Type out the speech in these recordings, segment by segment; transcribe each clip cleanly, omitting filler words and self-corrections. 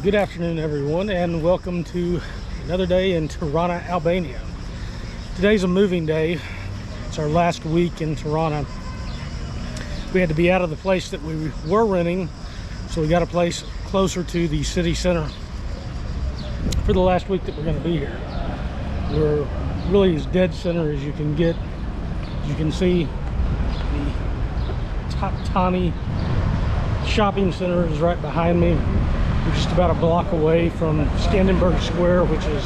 Good afternoon, everyone, and welcome to another day in Tirana, Albania. Today's a moving day. It's our last week in Tirana. We had to be out of the place that we were renting, so we got a place closer to the city center for the last week that we're going to be here. We're really as dead center as you can get. As you can see, the Toptani shopping center is right behind me. We're just about a block away from Skanderbeg Square, which is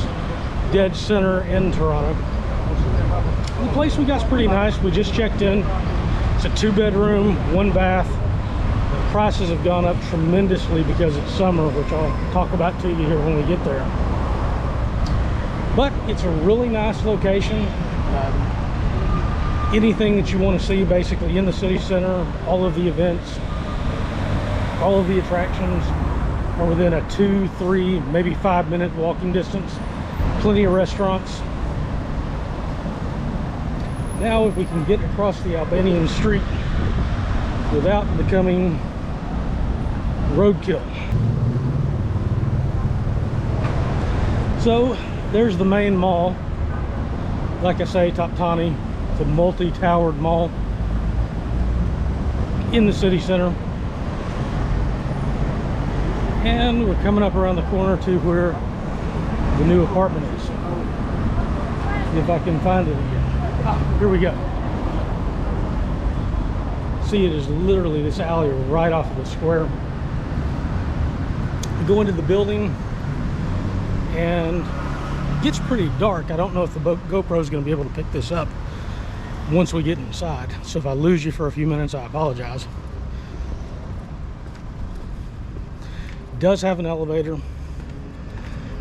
dead center in Tirana. The place we got is pretty nice. We just checked in. It's a 2-bedroom, 1 bath. The prices have gone up tremendously because it's summer, which I'll talk about to you here when we get there. But it's a really nice location. Anything that you want to see basically in the city center, all of the events, all of the attractions are within a 2, 3, maybe 5-minute walking distance. Plenty of restaurants. Now, if we can get across the Albanian street without becoming roadkill. So there's the main mall. Like I say, Toptani. It's a multi-towered mall in the city center. And we're coming up around the corner to where the new apartment is. See if I can find it again. Ah, here we go. See, it is literally this alley right off of the square. We go into the building and it gets pretty dark. I don't know if the GoPro is going to be able to pick this up once we get inside. So if I lose you for a few minutes, I apologize. Does have an elevator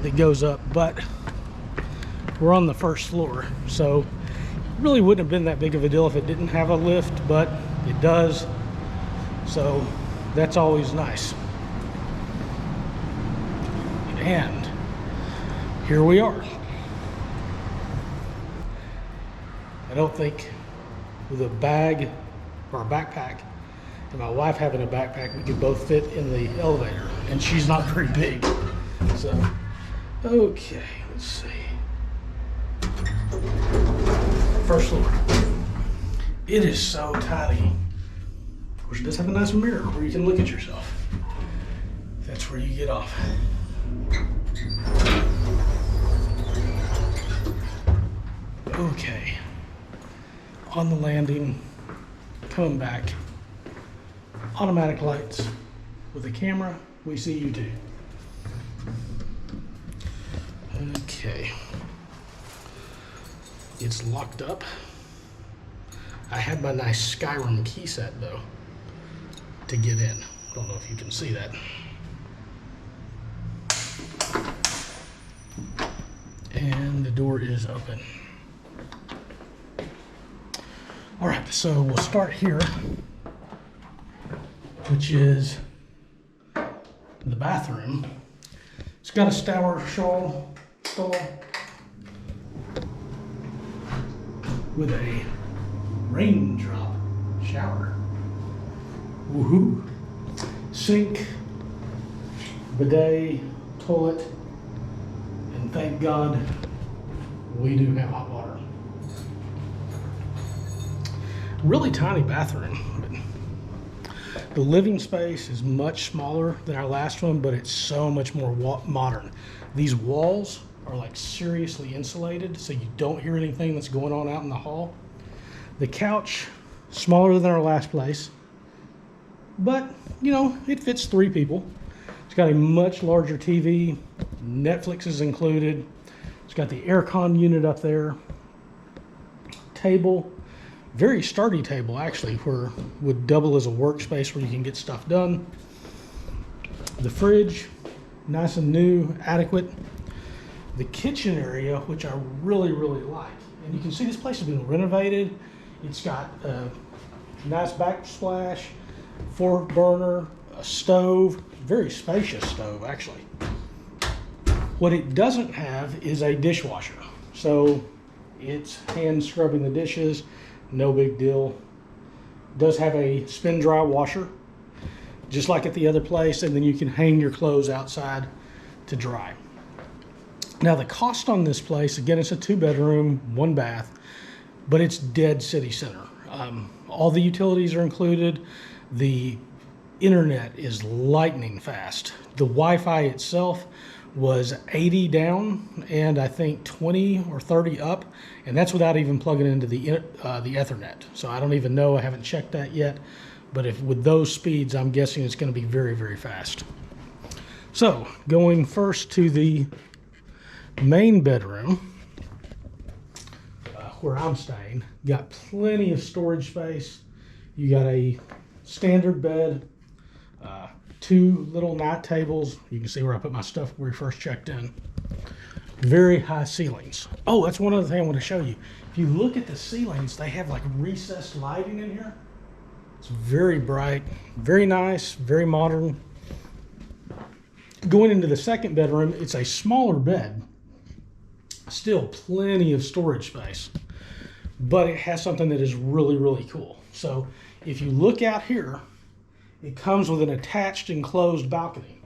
that goes up, but we're on the first floor, so it really wouldn't have been that big of a deal if it didn't have a lift, but it does, so that's always nice. And here we are. I don't think with a bag or a backpack and my wife having a backpack, we could both fit in the elevator, and she's not very big. So, okay, let's see. First floor. It is so tiny. Of course, it does have a nice mirror where you can look at yourself. That's where you get off. Okay. On the landing, coming back. Automatic lights. With a camera, we see you too. Okay. It's locked up. I had my nice Skyrim key set though to get in. Don't know if you can see that. And the door is open. All right, so we'll start here, which is the bathroom. It's got a shower stall with a raindrop shower. Woohoo! Sink, bidet, toilet, and thank God we do have hot water. Really tiny bathroom. The living space is much smaller than our last one, but it's so much more modern. These walls are like seriously insulated, so you don't hear anything that's going on out in the hall. The couch, smaller than our last place, but you know, it fits 3 people. It's got a much larger TV. Netflix is included. It's got the aircon unit up there. Table. Very sturdy table, actually, where would double as a workspace where you can get stuff done. The fridge, nice and new, adequate. The kitchen area, which I really, really like. And you can see this place has been renovated. It's got a nice backsplash, 4-burner, a stove, very spacious stove, actually. What it doesn't have is a dishwasher. So it's hand scrubbing the dishes. No big deal. Does have a spin dry washer, just like at the other place, and then you can hang your clothes outside to dry. Now the cost on this place, again, it's a 2-bedroom, 1 bath, but it's dead city center. All the utilities are included. The internet is lightning fast. The Wi-Fi itself was 80 down and I think 20 or 30 up, and that's without even plugging into the Ethernet. So I don't even know, I haven't checked that yet, but if with those speeds, I'm guessing it's going to be very, very fast. So going first to the main bedroom, where I'm staying, got plenty of storage space. You got a standard bed, 2 little night tables. You can see where I put my stuff when we first checked in. Very high ceilings. Oh, that's one other thing I want to show you. If you look at the ceilings, they have like recessed lighting in here. It's very bright, very nice, very modern. Going into the second bedroom, it's a smaller bed. Still plenty of storage space, but it has something that is really, really cool. So if you look out here, it comes with an attached enclosed balcony.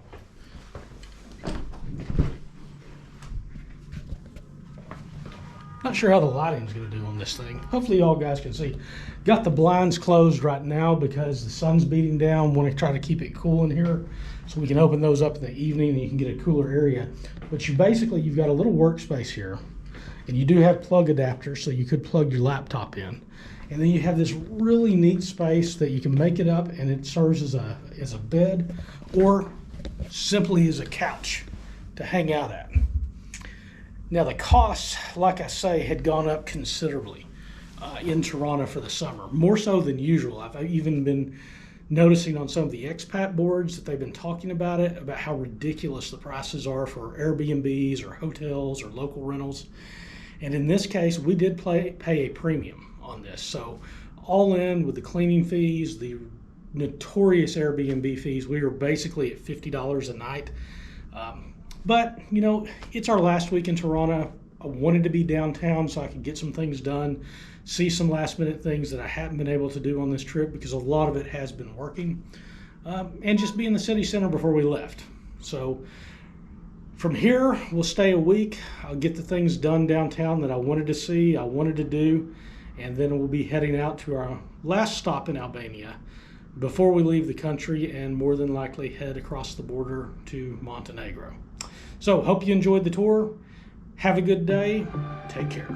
Not sure how the lighting's going to do on this thing. Hopefully y'all guys can see. Got the blinds closed right now because the sun's beating down. Want to try to keep it cool in here so we can open those up in the evening and you can get a cooler area. But you've got a little workspace here, and you do have plug adapters, so you could plug your laptop in. And then you have this really neat space that you can make it up, and it serves as a bed or simply as a couch to hang out at. Now the costs, like I say, had gone up considerably in Tirana for the summer, more so than usual. I've even been noticing on some of the expat boards that they've been talking about it, about how ridiculous the prices are for Airbnbs or hotels or local rentals. And in this case, we did pay a premium on this. So all in with the cleaning fees, the notorious Airbnb fees, we were basically at $50 a night. But, you know, it's our last week in Tirana. I wanted to be downtown so I could get some things done, see some last minute things that I haven't been able to do on this trip because a lot of it has been working, and just be in the city center before we left. So from here, we'll stay a week. I'll get the things done downtown that I wanted to see, I wanted to do, and then we'll be heading out to our last stop in Albania before we leave the country and more than likely head across the border to Montenegro. So hope you enjoyed the tour. Have a good day. Take care.